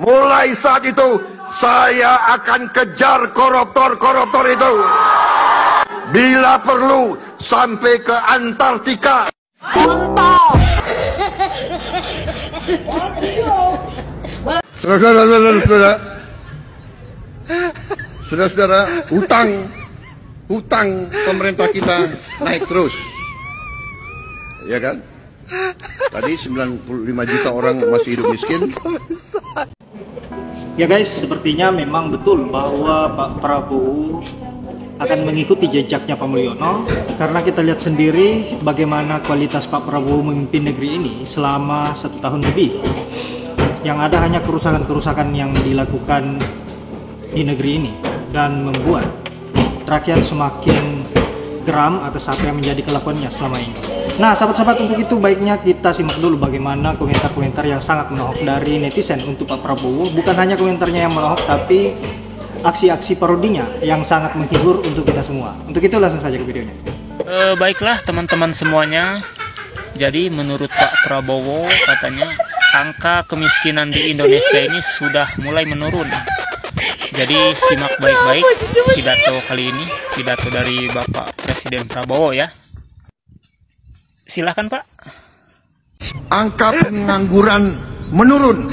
Mulai saat itu saya akan kejar koruptor-koruptor itu. Bila perlu sampai ke Antartika. Saudara-saudara, hutang pemerintah kita naik terus. Ya kan? Tadi 95 juta orang masih hidup miskin. Ya guys, sepertinya memang betul bahwa Pak Prabowo akan mengikuti jejaknya Pak Mulyono, karena kita lihat sendiri bagaimana kualitas Pak Prabowo memimpin negeri ini selama 1 tahun lebih. Yang ada hanya kerusakan-kerusakan yang dilakukan di negeri ini dan membuat rakyat semakin geram atas apa yang menjadi kelakuannya selama ini. Nah, sahabat-sahabat, untuk itu baiknya kita simak dulu bagaimana komentar-komentar yang sangat menohok dari netizen untuk Pak Prabowo. Bukan hanya komentarnya yang menohok, tapi aksi-aksi parodinya yang sangat menghibur untuk kita semua. Untuk itu langsung saja ke videonya. Baiklah teman-teman semuanya. Jadi menurut Pak Prabowo katanya angka kemiskinan di Indonesia ini sudah mulai menurun. Jadi simak baik-baik pidato kali ini, pidato dari Bapak Presiden Prabowo ya. Silahkan Pak. Angka pengangguran menurun.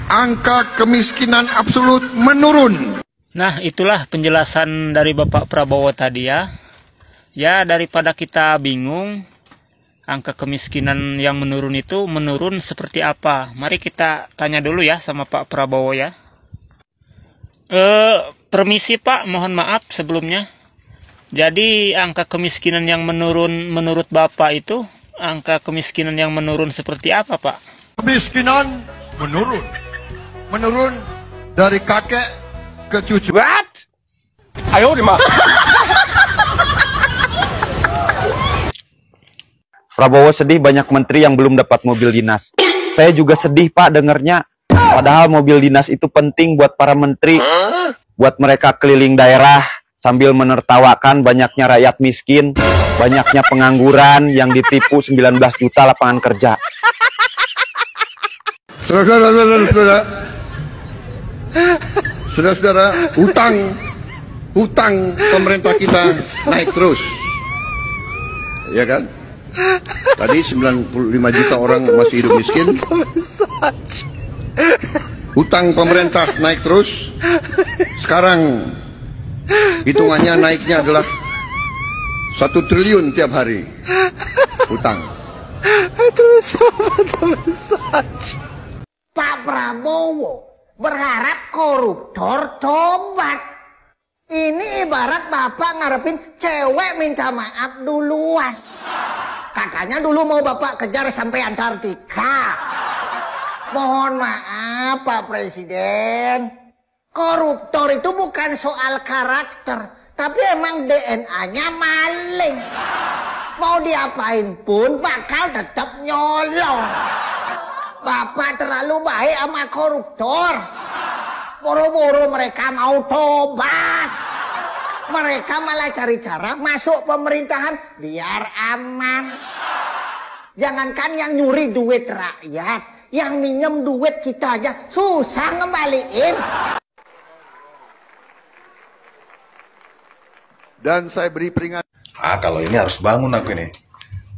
Angka kemiskinan absolut menurun. Nah, itulah penjelasan dari Bapak Prabowo tadi ya. Ya, daripada kita bingung angka kemiskinan yang menurun itu menurun seperti apa, mari kita tanya dulu ya sama Pak Prabowo ya. Permisi Pak, mohon maaf sebelumnya. Jadi angka kemiskinan yang menurun menurut Bapak itu, angka kemiskinan yang menurun seperti apa Pak? Kemiskinan menurun. Menurun dari kakek ke cucu. What? Ayo dimana? Prabowo sedih banyak menteri yang belum dapat mobil dinas. Saya juga sedih Pak dengernya. Padahal mobil dinas itu penting buat para menteri. Buat mereka keliling daerah sambil menertawakan banyaknya rakyat miskin, banyaknya pengangguran yang ditipu 19 juta lapangan kerja. Saudara-saudara, hutang pemerintah kita naik terus. Ya kan? Tadi 95 juta orang masih hidup miskin. Hutang pemerintah naik terus. Sekarang hitungannya naiknya adalah 1 triliun tiap hari. Hutang. Pak Prabowo berharap koruptor tobat. Ini ibarat bapak ngarepin cewek minta maaf duluan. Katanya dulu mau bapak kejar sampai Antartika. Mohon maaf Pak Presiden. Koruptor itu bukan soal karakter, tapi emang DNA-nya maling. Mau diapain pun bakal tetap nyolong. Bapak terlalu baik sama koruptor. Boro-boro mereka mau tobat. Mereka malah cari cara masuk pemerintahan biar aman. Jangankan yang nyuri duit rakyat, yang minjem duit kita aja susah ngembaliin. Dan saya beri peringatan. Kalau ini harus bangun aku ini.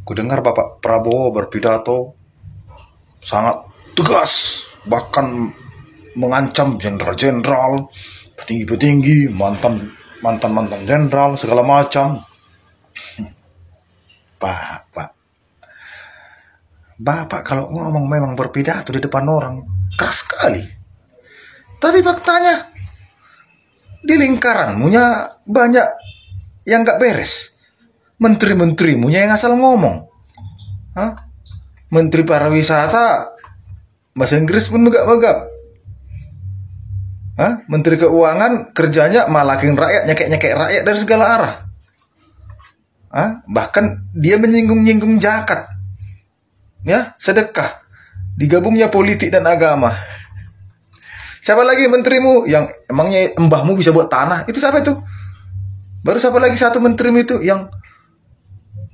Ku dengar Bapak Prabowo berpidato sangat tegas, bahkan mengancam jenderal-jenderal, petinggi-petinggi, mantan jenderal, segala macam. Bapak kalau ngomong memang berpidato di depan orang keras sekali. Tapi faktanya di lingkaranmunya banyak yang gak beres. Menteri-menterimunya yang asal ngomong. Menteri pariwisata bahasa Inggris pun megap-megap. Menteri keuangan kerjanya malakin rakyat, nyekek-nyekek rakyat dari segala arah. Bahkan dia menyinggung-nyinggung zakat, ya, sedekah. Digabungnya politik dan agama. Siapa lagi menterimu yang emangnya mbahmu bisa buat tanah? Itu siapa itu? Baru siapa lagi satu menterimu itu yang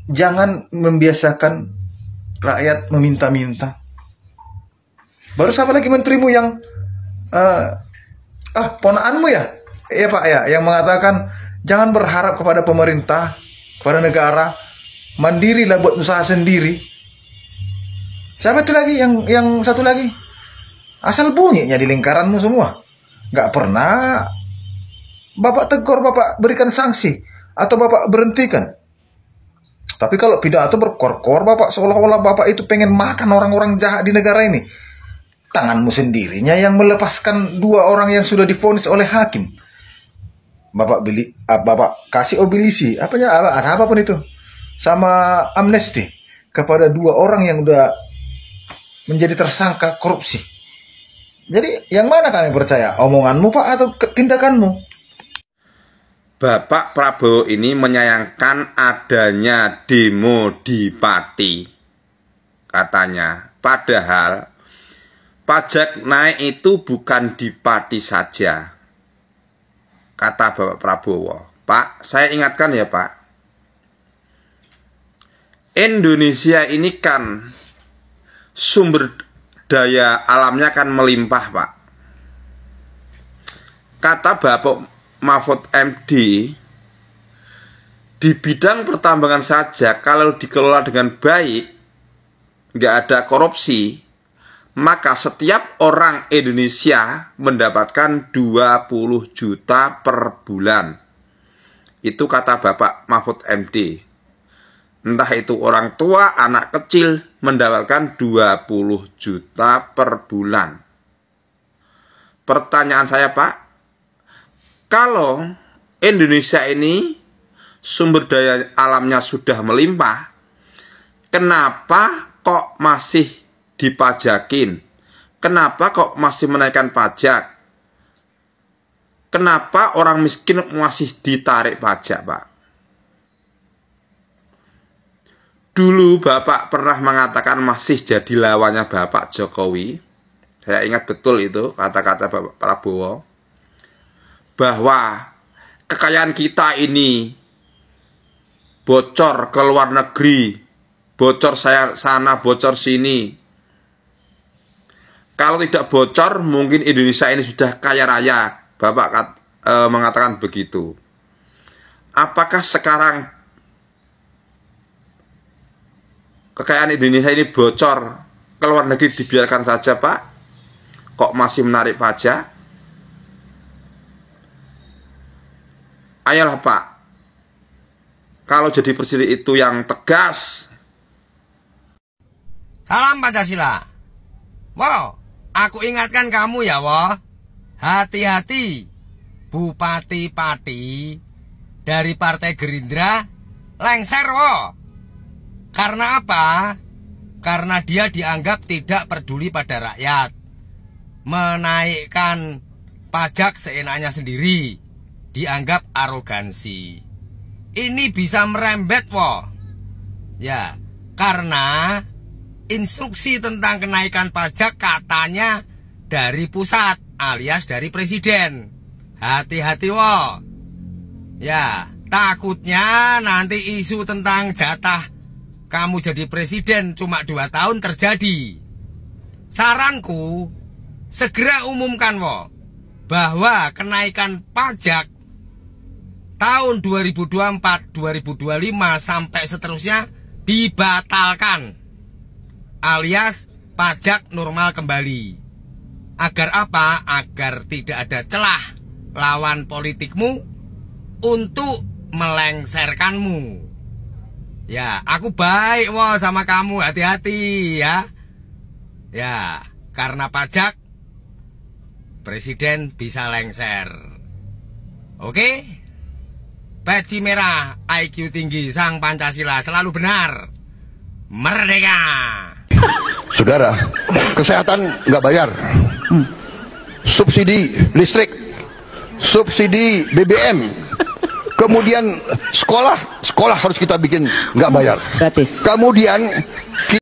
jangan membiasakan rakyat meminta-minta. Baru siapa lagi menterimu yang ponakanmu ya? Iya Pak ya, yang mengatakan jangan berharap kepada pemerintah, kepada negara, mandirilah buat usaha sendiri. Siapa itu lagi yang satu lagi? Asal bunyinya di lingkaranmu semua. Nggak pernah Bapak tegur, Bapak berikan sanksi, atau Bapak berhentikan. Tapi kalau pidato berkor-kor, Bapak seolah-olah Bapak itu pengen makan orang-orang jahat di negara ini. Tanganmu sendirinya yang melepaskan 2 orang yang sudah divonis oleh hakim. Bapak kasih obilisi, apapun itu, sama amnesti kepada 2 orang yang udah menjadi tersangka korupsi. Jadi yang mana kami percaya? Omonganmu Pak atau tindakanmu? Bapak Prabowo ini menyayangkan adanya demo di Pati, katanya. Padahal pajak naik itu bukan di Pati saja, kata Bapak Prabowo. Pak, saya ingatkan ya Pak, Indonesia ini kan sumber daya alamnya kan melimpah Pak. Kata Bapak Mahfud MD, di bidang pertambangan saja kalau dikelola dengan baik, nggak ada korupsi, maka setiap orang Indonesia mendapatkan 20 juta per bulan. Itu kata Bapak Mahfud MD. Entah itu orang tua, anak kecil mendapatkan 20 juta per bulan. Pertanyaan saya Pak, kalau Indonesia ini sumber daya alamnya sudah melimpah, kenapa kok masih dipajakin? Kenapa kok masih menaikkan pajak? Kenapa orang miskin masih ditarik pajak, Pak? Dulu Bapak pernah mengatakan masih jadi lawannya Bapak Jokowi. Saya ingat betul itu kata-kata Bapak Prabowo, bahwa kekayaan kita ini bocor ke luar negeri, bocor sana, bocor sini. Kalau tidak bocor, mungkin Indonesia ini sudah kaya raya. Bapak mengatakan begitu. Apakah sekarang kekayaan Indonesia ini bocor ke luar negeri dibiarkan saja, Pak? Kok masih menarik pajak? Ayolah Pak, kalau jadi presiden itu yang tegas. Salam Pancasila. Wow, aku ingatkan kamu ya, wah. Hati-hati, Bupati Pati dari Partai Gerindra lengser, wah. Karena apa? Karena dia dianggap tidak peduli pada rakyat, menaikkan pajak seenaknya sendiri, dianggap arogansi. Ini bisa merembet, woh. Ya, karena instruksi tentang kenaikan pajak katanya dari pusat alias dari presiden. Hati-hati, woh. Ya, takutnya nanti isu tentang jatah kamu jadi presiden cuma 2 tahun terjadi. Saranku, segera umumkan, woh, bahwa kenaikan pajak tahun 2024, 2025 sampai seterusnya dibatalkan, alias pajak normal kembali. Agar apa? Agar tidak ada celah lawan politikmu untuk melengserkanmu. Ya, aku baik wah sama kamu, hati-hati ya. Ya, karena pajak presiden bisa lengser. Oke? Peci merah, IQ tinggi, sang Pancasila selalu benar. Merdeka. Saudara, kesehatan nggak bayar, subsidi listrik, subsidi BBM, kemudian sekolah harus kita bikin nggak bayar. Gratis. Kemudian